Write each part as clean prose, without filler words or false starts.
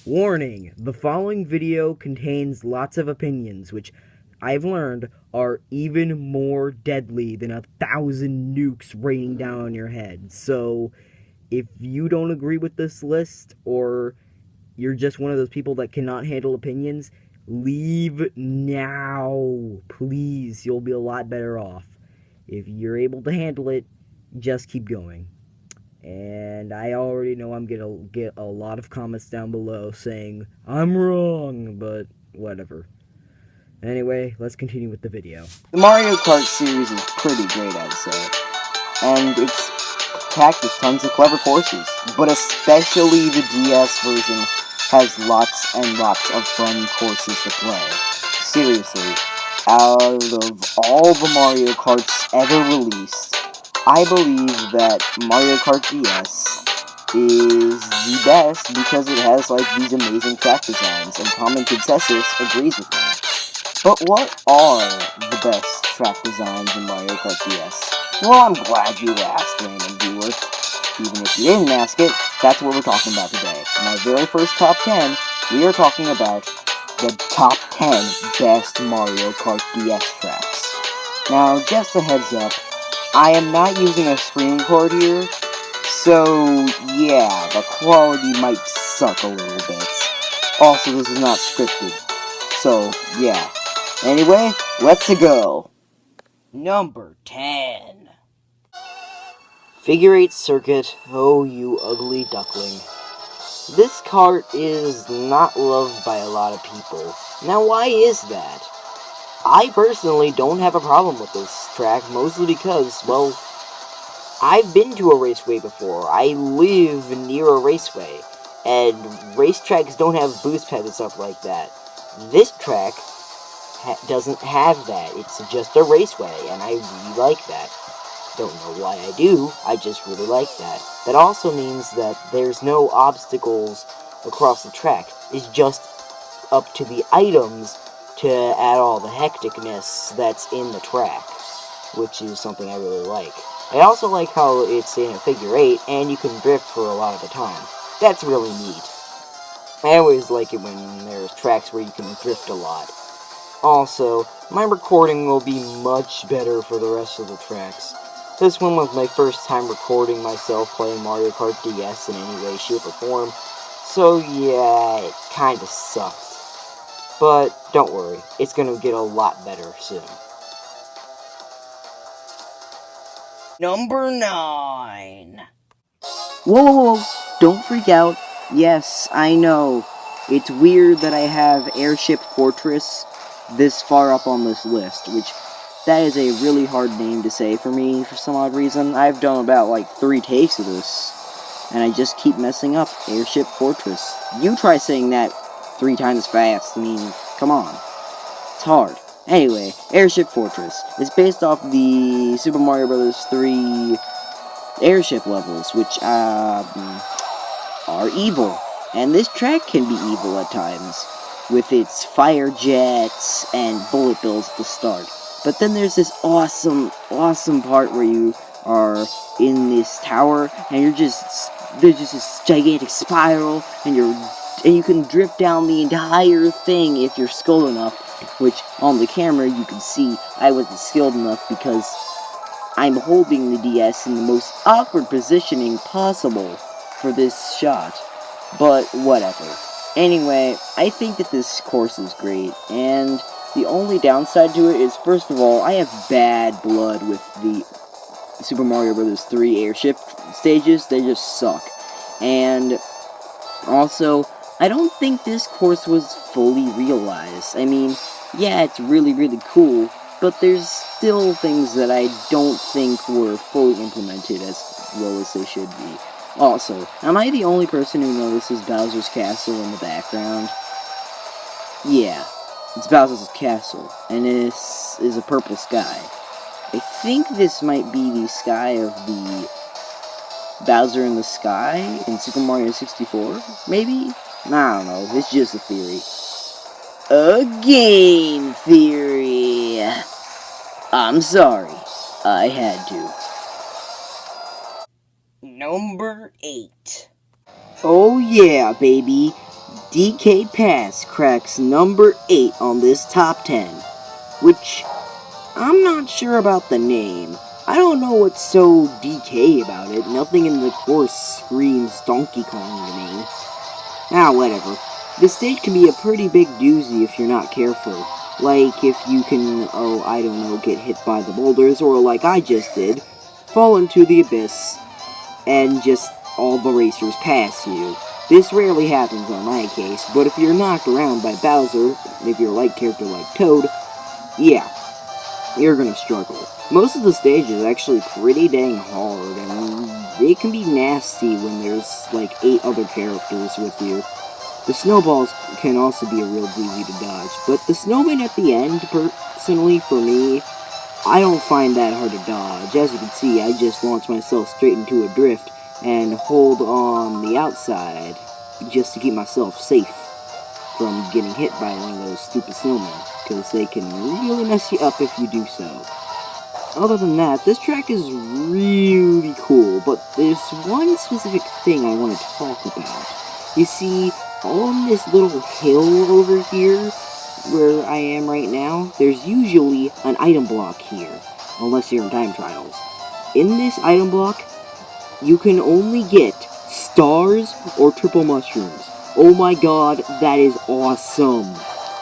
Warning, the following video contains lots of opinions, which I've learned are even more deadly than 1,000 nukes raining down on your head. So, if you don't agree with this list, or you're just one of those people that cannot handle opinions, leave now. Please, you'll be a lot better off. If you're able to handle it, just keep going. And I already know I'm gonna get a lot of comments down below saying I'm wrong, but whatever. Anyway, let's continue with the video. The Mario Kart series is pretty great, I'd say. And it's packed with tons of clever courses. But especially the DS version has lots and lots of fun courses to play. Seriously, out of all the Mario Karts ever released, I believe that Mario Kart DS is the best because it has like these amazing track designs, and Common Consensus agrees with me. But what are the best track designs in Mario Kart DS? Well, I'm glad you asked, random viewer. Even if you didn't ask it, that's what we're talking about today. In our very first top 10, we are talking about the top 10 best Mario Kart DS tracks. Now, just a heads up, I am not using a screen record here, so yeah, the quality might suck a little bit. Also, this is not scripted, so yeah. Anyway, let's go. Number 10. Figure 8 Circuit, oh you ugly duckling. This kart is not loved by a lot of people. Now why is that? I personally don't have a problem with this track, mostly because, well, I've been to a raceway before. I live near a raceway, and racetracks don't have boost pads and stuff like that. This track doesn't have that. It's just a raceway, and I really like that. Don't know why I do, I just really like that. That also means that there's no obstacles across the track. It's just up to the items to add all the hecticness that's in the track, which is something I really like. I also like how it's in a figure 8, and you can drift for a lot of the time. That's really neat. I always like it when there's tracks where you can drift a lot. Also, my recording will be much better for the rest of the tracks. This one was my first time recording myself playing Mario Kart DS in any way, shape, or form, so yeah, it kinda sucks. But don't worry, it's gonna get a lot better soon. Number 9. Whoa, whoa, whoa, don't freak out. Yes, I know. It's weird that I have Airship Fortress this far up on this list, which that is a really hard name to say for me for some odd reason. I've done about like 3 takes of this, and I just keep messing up. Airship Fortress. You try saying that 3 times fast. I mean, come on. It's hard. Anyway, Airship Fortress is based off the Super Mario Bros. 3 airship levels, which are evil. And this track can be evil at times, with its fire jets and bullet bills at the start. But then there's this awesome part where you are in this tower, and there's just this gigantic spiral, and you can drift down the entire thing if you're skilled enough, which on the camera you can see I wasn't skilled enough because I'm holding the DS in the most awkward positioning possible for this shot. But whatever. Anyway, I think that this course is great, and the only downside to it is, first of all, I have bad blood with the Super Mario Bros. 3 airship stages. They just suck. And also, I don't think this course was fully realized. I mean, yeah, it's really, really cool, but there's still things that I don't think were fully implemented as well as they should be. Also, am I the only person who notices Bowser's Castle in the background? Yeah, it's Bowser's Castle, and this is a purple sky. I think this might be the sky of the Bowser in the Sky in Super Mario 64, maybe? I don't know, it's just a theory. A game theory! I'm sorry, I had to. Number 8. Oh yeah, baby. DK Pass cracks number 8 on this top 10, which I'm not sure about the name. I don't know what's so DK about it. Nothing in the course screams Donkey Kong to me. Whatever. This stage can be a pretty big doozy if you're not careful. Like if you can, I don't know, get hit by the boulders, or like I just did, fall into the abyss, and just all the racers pass you. This rarely happens on my case, but if you're knocked around by Bowser, if you're a light character like Toad, yeah, you're gonna struggle. Most of the stage is actually pretty dang hard, and it can be nasty when there's like 8 other characters with you. The snowballs can also be a real doozy to dodge, but the snowman at the end, personally for me, I don't find that hard to dodge. As you can see, I just launch myself straight into a drift and hold on the outside just to keep myself safe from getting hit by one of those stupid snowmen, because they can really mess you up if you do so. Other than that, this track is really cool, but there's one specific thing I want to talk about. You see, on this little hill over here, where I am right now, there's usually an item block here, unless you're in time trials. In this item block, you can only get stars or triple mushrooms. Oh my god, that is awesome.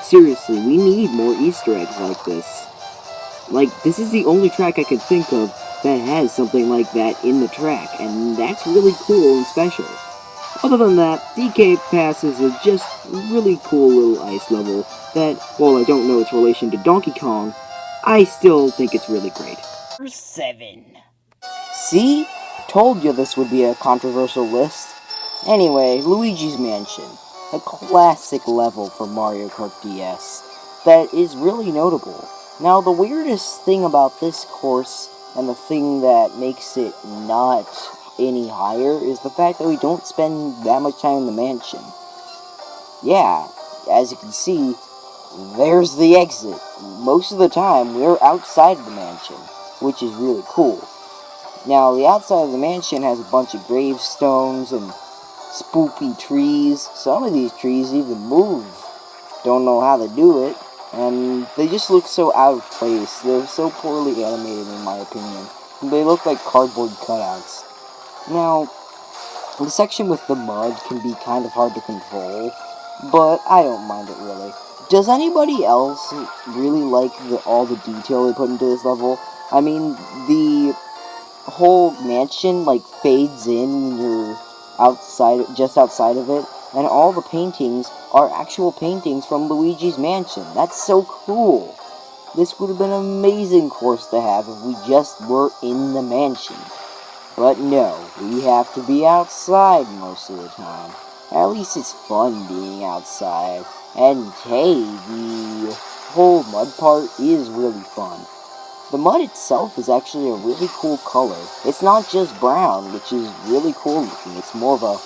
Seriously, we need more Easter eggs like this. Like, this is the only track I can think of that has something like that in the track, and that's really cool and special. Other than that, DK Pass is a just really cool little ice level that, while I don't know its relation to Donkey Kong, I still think it's really great. 7. See? Told you this would be a controversial list. Anyway, Luigi's Mansion, a classic level for Mario Kart DS that is really notable. Now, the weirdest thing about this course, and the thing that makes it not any higher, is the fact that we don't spend that much time in the mansion. Yeah, as you can see, there's the exit. Most of the time, we're outside of the mansion, which is really cool. Now, the outside of the mansion has a bunch of gravestones and spooky trees. Some of these trees even move. Don't know how to do it, and they just look so out of place. They're so poorly animated, in my opinion. They look like cardboard cutouts. Now, the section with the mud can be kind of hard to control, but I don't mind it really. Does anybody else really like all the detail they put into this level? I mean, the whole mansion like fades in when you're just outside of it, and all the paintings are actual paintings from Luigi's Mansion. That's so cool. This would have been an amazing course to have if we just were in the mansion. But no, we have to be outside most of the time. At least it's fun being outside. And hey, the whole mud part is really fun. The mud itself is actually a really cool color. It's not just brown, which is really cool looking. It's more of a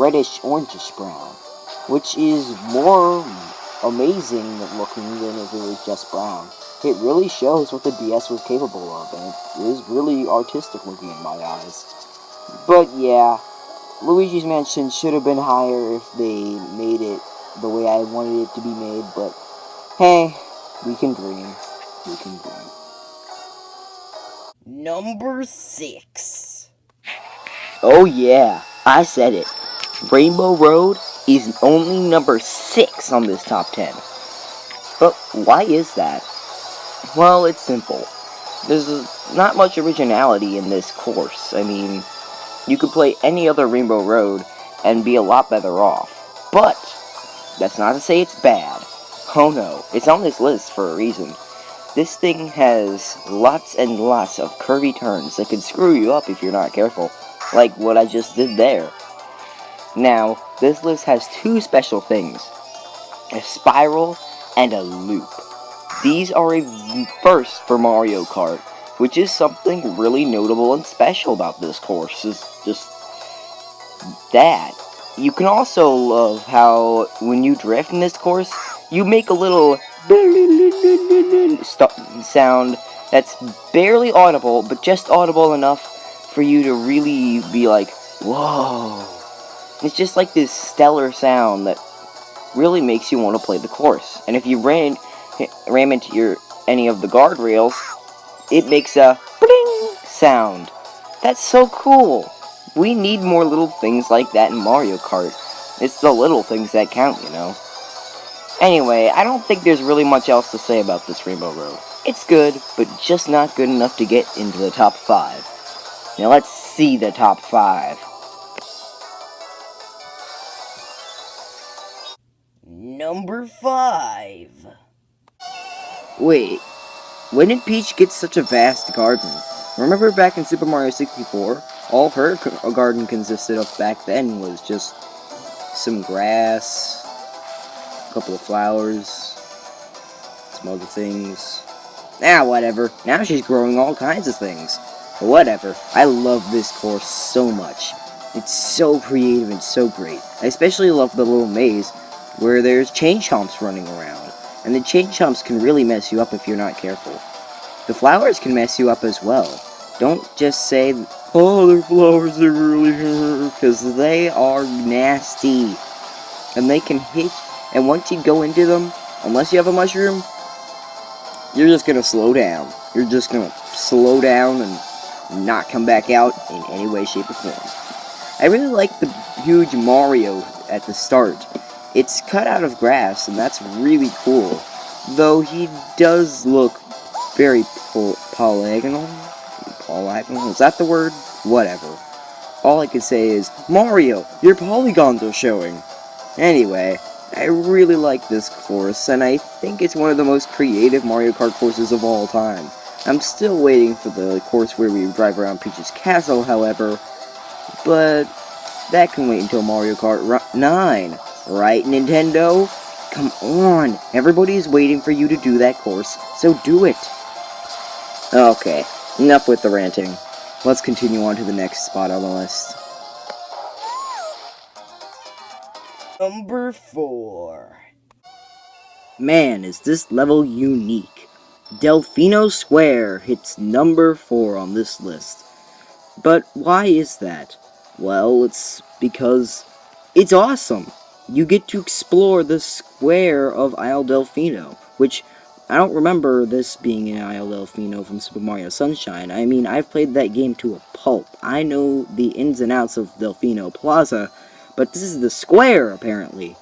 reddish, orangish brown, which is more amazing looking than if it was just brown. It really shows what the DS was capable of, and it is really artistic looking in my eyes. But yeah, Luigi's Mansion should have been higher if they made it the way I wanted it to be made, but hey, we can dream. We can dream. Number 6. Oh yeah, I said it. Rainbow Road is only number 6 on this top 10. But why is that? Well, it's simple. There's not much originality in this course. I mean, you could play any other Rainbow Road and be a lot better off. But that's not to say it's bad. Oh no, it's on this list for a reason. This thing has lots and lots of curvy turns that can screw you up if you're not careful, like what I just did there. Now, this list has 2 special things, a spiral and a loop. These are a first for Mario Kart, which is something really notable and special about this course, is just that. You can also love how when you drift in this course, you make a little sound that's barely audible, but just audible enough for you to really be like, whoa. It's just like this stellar sound that really makes you want to play the course. And if you ram into any of the guardrails, it makes a bling sound. That's so cool. We need more little things like that in Mario Kart. It's the little things that count, you know. Anyway, I don't think there's really much else to say about this Rainbow Road. It's good, but just not good enough to get into the top 5. Now let's see the top 5. Number 5. Wait, when did Peach get such a vast garden? Remember back in Super Mario 64? All her garden consisted of back then was just some grass, a couple of flowers, some other things. Whatever. Now she's growing all kinds of things. But whatever. I love this course so much. It's so creative and so great. I especially love the little maze where there's chain chomps running around. And the chain chomps can really mess you up if you're not careful. The flowers can mess you up as well. Don't just say, oh, they're flowers, they're really hurt, because they are nasty. And they can hit, and once you go into them, unless you have a mushroom, you're just going to slow down. You're just going to slow down and not come back out in any way, shape, or form. I really like the huge Mario at the start. It's cut out of grass, and that's really cool. Though he does look very polygonal? Polygonal? Is that the word? Whatever. All I can say is, Mario, your polygons are showing. Anyway, I really like this course, and I think it's one of the most creative Mario Kart courses of all time. I'm still waiting for the course where we drive around Peach's castle, however, but that can wait until Mario Kart 9. Right, Nintendo? Come on, everybody's waiting for you to do that course, so do it. Okay, enough with the ranting. Let's continue on to the next spot on the list. Number 4. Man, is this level unique. Delfino Square hits number 4 on this list. But why is that? Well, it's because it's awesome. You get to explore the square of Isle Delfino, which I don't remember this being in Isle Delfino from Super Mario Sunshine. I mean, I've played that game to a pulp. I know the ins and outs of Delfino Plaza, but this is the square, apparently.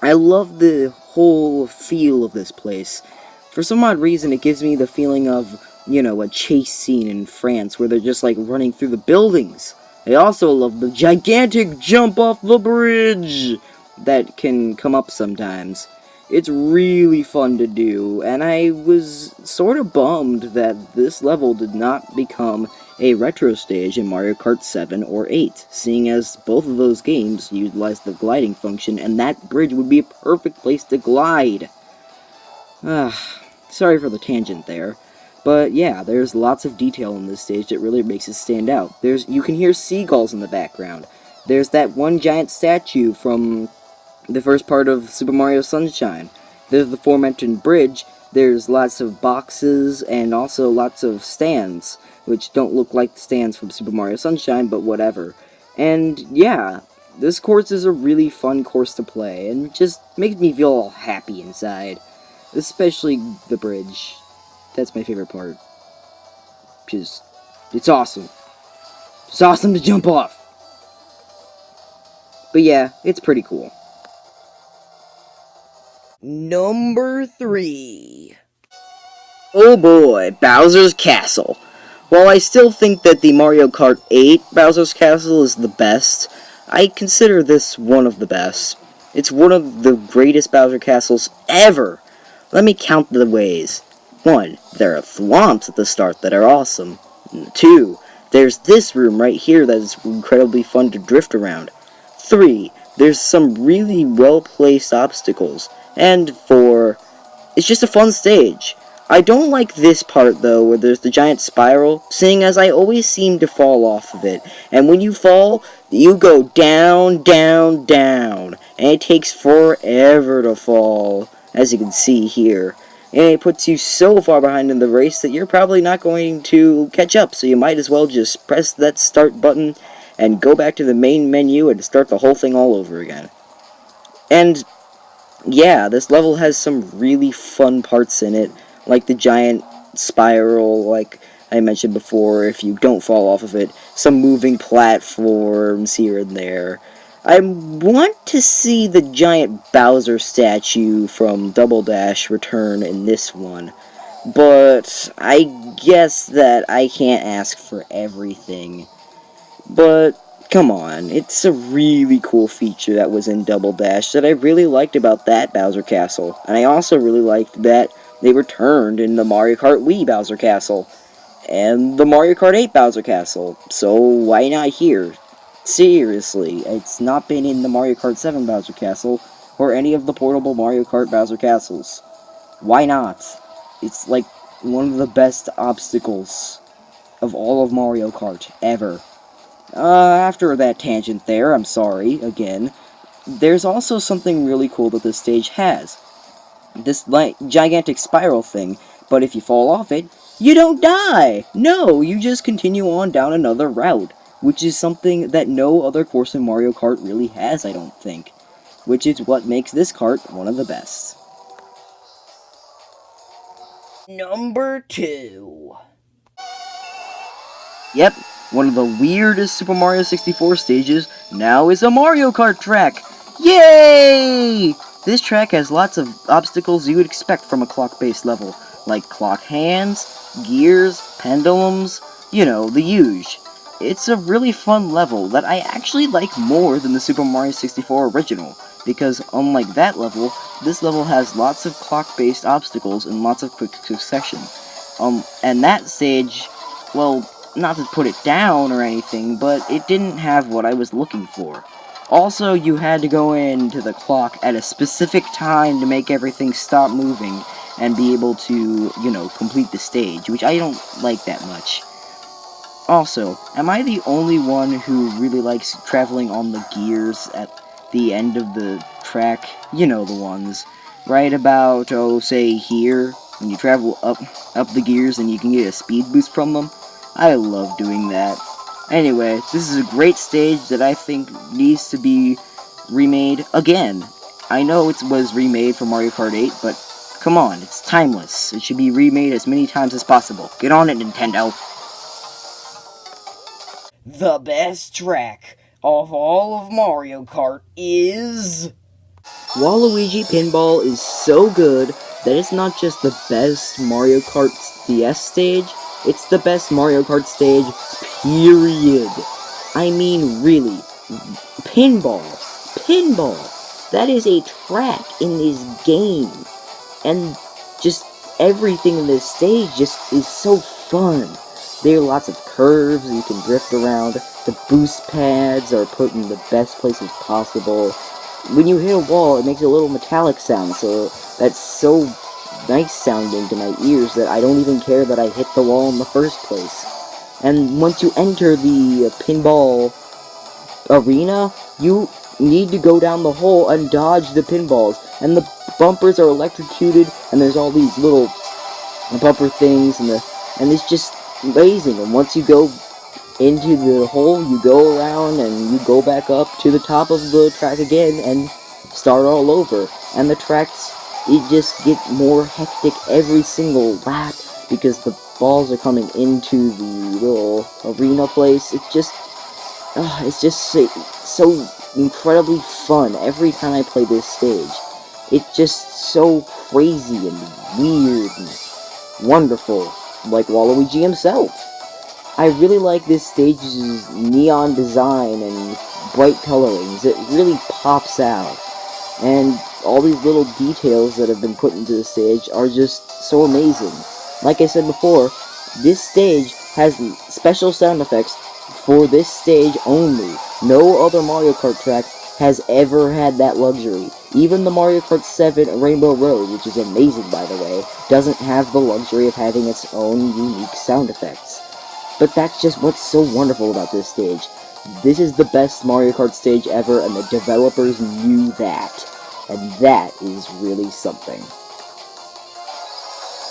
I love the whole feel of this place. For some odd reason, it gives me the feeling of, a chase scene in France where they're just, running through the buildings. I also love the gigantic jump off the bridge that can come up sometimes. It's really fun to do, and I was sort of bummed that this level did not become a retro stage in Mario Kart 7 or 8, seeing as both of those games utilize the gliding function, and that bridge would be a perfect place to glide. Sorry for the tangent there. But yeah, there's lots of detail in this stage that really makes it stand out. You can hear seagulls in the background. There's that one giant statue from the first part of Super Mario Sunshine. There's the aforementioned bridge. There's lots of boxes and also lots of stands, which don't look like the stands from Super Mario Sunshine, but whatever. And yeah, this course is a really fun course to play, and just makes me feel all happy inside. Especially the bridge. That's my favorite part. It's awesome. It's awesome to jump off. But yeah, it's pretty cool. Number 3. Oh boy, Bowser's Castle. While I still think that the Mario Kart 8 Bowser's Castle is the best, I consider this one of the best. It's one of the greatest Bowser Castles ever. Let me count the ways. 1. There are thwomps at the start that are awesome. 2. There's this room right here that is incredibly fun to drift around. 3. There's some really well-placed obstacles. And 4. It's just a fun stage. I don't like this part, though, where there's the giant spiral, seeing as I always seem to fall off of it. And when you fall, you go down, down, down. And it takes forever to fall, as you can see here. And it puts you so far behind in the race that you're probably not going to catch up, so you might as well just press that start button and go back to the main menu and start the whole thing all over again. And Yeah, this level has some really fun parts in it, like the giant spiral, like I mentioned before, if you don't fall off of it, some moving platforms here and there. I want to see the giant Bowser statue from Double Dash return in this one, but I guess that I can't ask for everything. But come on, it's a really cool feature that was in Double Dash that I really liked about that Bowser Castle. And I also really liked that they returned in the Mario Kart Wii Bowser Castle and the Mario Kart 8 Bowser Castle. So why not here? Seriously, it's not been in the Mario Kart 7 Bowser Castle or any of the portable Mario Kart Bowser Castles. Why not? It's like one of the best obstacles of all of Mario Kart ever. After that tangent there, I'm sorry, again, there's also something really cool that this stage has. This, like, gigantic spiral thing, but if you fall off it, you don't die! No, you just continue on down another route, which is something that no other course in Mario Kart really has, I don't think. Which is what makes this kart one of the best. Number 2. Yep, one of the weirdest Super Mario 64 stages now is a Mario Kart track. Yay! This track has lots of obstacles you would expect from a clock-based level, like clock hands, gears, pendulums, you know, the huge. It's a really fun level that I actually like more than the Super Mario 64 original, because unlike that level, this level has lots of clock-based obstacles in lots of quick succession. And that stage, well, not to put it down or anything, but it didn't have what I was looking for. Also, you had to go into the clock at a specific time to make everything stop moving and be able to, you know, complete the stage, which I don't like that much. Also, am I the only one who really likes traveling on the gears at the end of the track? You know the ones. Right about, oh, say here, when you travel up the gears and you can get a speed boost from them? I love doing that. Anyway, this is a great stage that I think needs to be remade again. I know it was remade for Mario Kart 8, but come on, it's timeless. It should be remade as many times as possible. Get on it, Nintendo. The best track of all of Mario Kart is... Luigi Pinball is so good that it's not just the best Mario Kart DS stage, it's the best Mario Kart stage, period. I mean, really. Pinball. Pinball. That is a track in this game. And just everything in this stage just is so fun. There are lots of curves you can drift around. The boost pads are put in the best places possible. When you hit a wall, it makes a little metallic sound, so that's so nice sounding to my ears that I don't even care that I hit the wall in the first place. And once you enter the pinball arena, you need to go down the hole and dodge the pinballs, and the bumpers are electrocuted, and there's all these little bumper things, and it's just amazing. And once you go into the hole, you go around and you go back up to the top of the track again and start all over. And the tracks, it just get more hectic every single lap because the balls are coming into the little arena place. It's just so incredibly fun every time I play this stage. It's just so crazy and weird and wonderful, like Waluigi himself. I really like this stage's neon design and bright colorings. It really pops out. And all these little details that have been put into the stage are just so amazing. Like I said before, this stage has special sound effects for this stage only. No other Mario Kart track has ever had that luxury. Even the Mario Kart 7 Rainbow Road, which is amazing by the way, doesn't have the luxury of having its own unique sound effects. But that's just what's so wonderful about this stage. This is the best Mario Kart stage ever, and the developers knew that. And that is really something.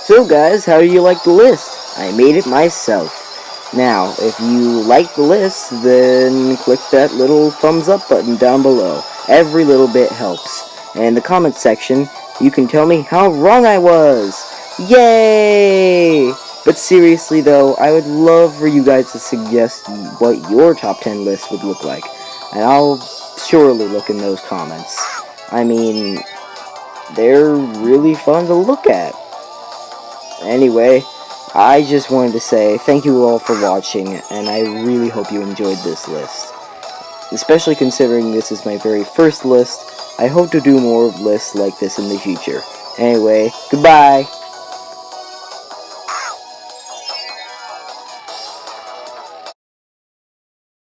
So guys, how do you like the list? I made it myself. Now, if you like the list, then click that little thumbs up button down below. Every little bit helps. And in the comment section, you can tell me how wrong I was. Yay! But seriously though, I would love for you guys to suggest what your top 10 list would look like. And I'll surely look in those comments. I mean, they're really fun to look at. Anyway, I just wanted to say thank you all for watching, and I really hope you enjoyed this list. Especially considering this is my very first list, I hope to do more lists like this in the future. Anyway, goodbye!